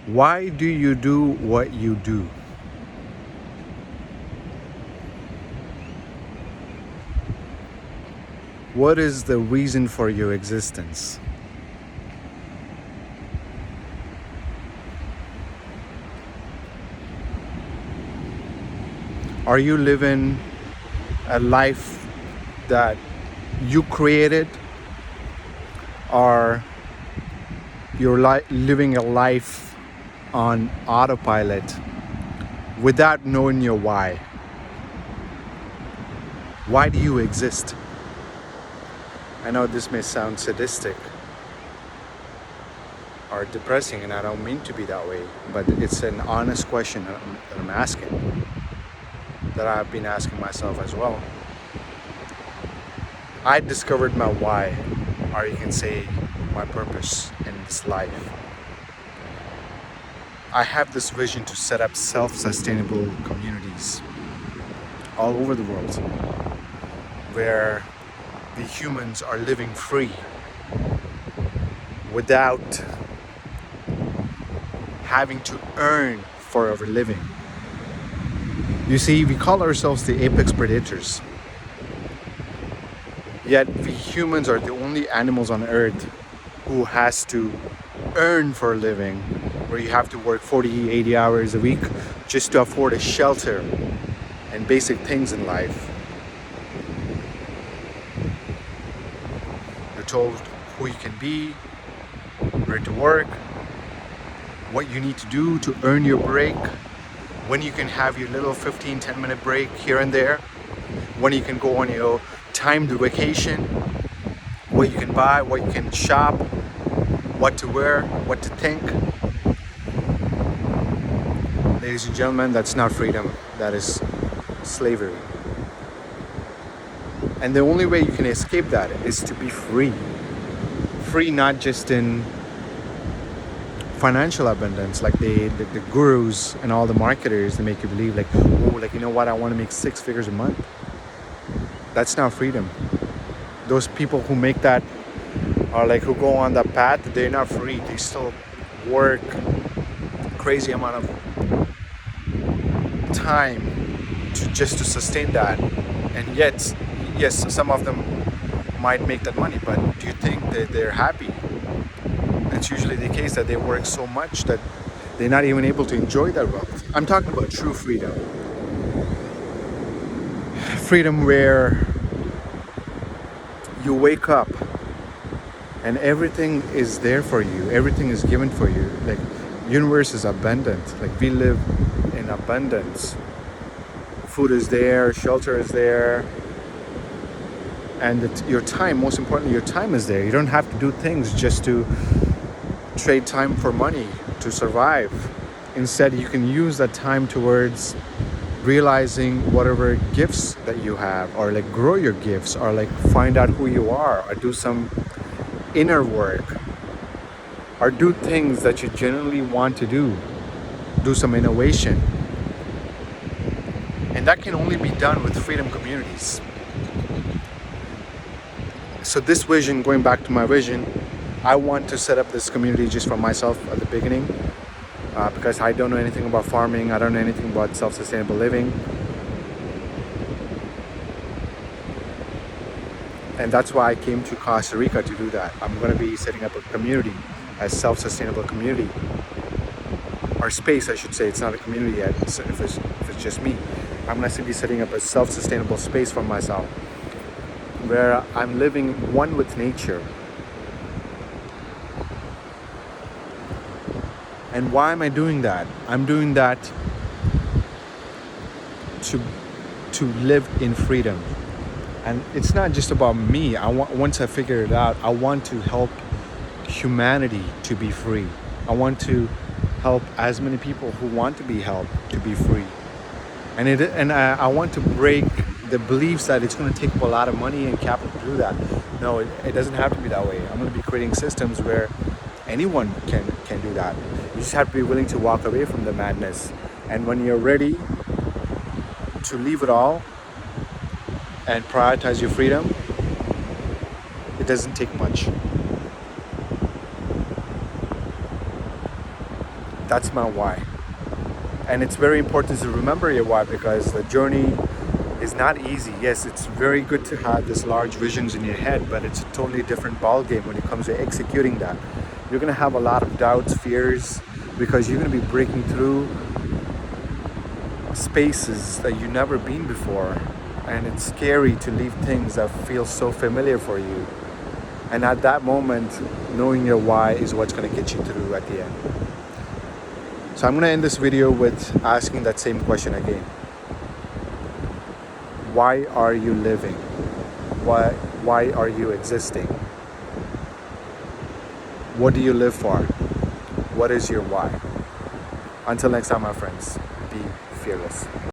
Why do you do what you do? What is the reason for your existence? Are you living a life that you created, or you're living a life on autopilot without knowing your why? Why do you exist? I know this may sound sadistic or depressing, and I don't mean to be that way, but it's an honest question that I'm asking, that I've been asking myself as well. I discovered my why, or you can say my purpose in this life. I have this vision to set up self-sustainable communities all over the world where the humans are living free without having to earn for our living. You see, we call ourselves the apex predators. Yet we humans are the only animals on earth who has to earn for a living, where you have to work 40, 80 hours a week just to afford a shelter and basic things in life. You're told who you can be, where to work, what you need to do to earn your break, when you can have your little 15, 10-minute break here and there, when you can go on your timed vacation, what you can buy, what you can shop, what to wear, what to think. Ladies and gentlemen, that's not freedom, that is slavery. And the only way you can escape that is to be free. Free not just in financial abundance, like the gurus and all the marketers, they make you believe like, oh, like, you know what, I want to make 6 figures a month. That's not freedom. Those people who make that, or like who go on that path, they're not free. They still work crazy amount of time to sustain that. And yet, yes, some of them might make that money, but do you think that they're happy? It's usually the case that they work so much that they're not even able to enjoy their wealth. I'm talking about true freedom. Freedom where you wake up and everything is there for you. Everything is given for you. Like, universe is abundant. Like, we live in abundance. Food is there, shelter is there, and your time, most importantly, your time is there. You don't have to do things just to trade time for money to survive. Instead, you can use that time towards realizing whatever gifts that you have, or like grow your gifts, or like find out who you are, or do some inner work, or do things that you genuinely want to do some innovation. And that can only be done with freedom communities. So this vision, going back to my vision, I want to set up this community just for myself at the beginning, because I don't know anything about farming. I don't know anything about self-sustainable living. And that's why I came to Costa Rica to do that. I'm going to be setting up a community, a self-sustainable community, or space, I should say. It's not a community yet, if it's just me. I'm going to be setting up a self-sustainable space for myself, where I'm living one with nature. And why am I doing that? I'm doing that to live in freedom. And it's not just about me. Once I figure it out, I want to help humanity to be free. I want to help as many people who want to be helped to be free. And I want to break the beliefs that it's going to take a lot of money and capital to do that. No, it doesn't have to be that way. I'm going to be creating systems where anyone can do that. You just have to be willing to walk away from the madness. And when you're ready to leave it all and prioritize your freedom, it doesn't take much. That's my why. And it's very important to remember your why, because the journey is not easy. Yes, it's very good to have this large visions in your head, but it's a totally different ball game when it comes to executing that. You're gonna have a lot of doubts, fears, because you're gonna be breaking through spaces that you've never been before, and it's scary to leave things that feel so familiar for you. And at that moment, knowing your why is what's gonna get you through at the end. So I'm gonna end this video with asking that same question again. Why are you living? Why are you existing? What do you live for? What is your why? Until next time, my friends, be fearless.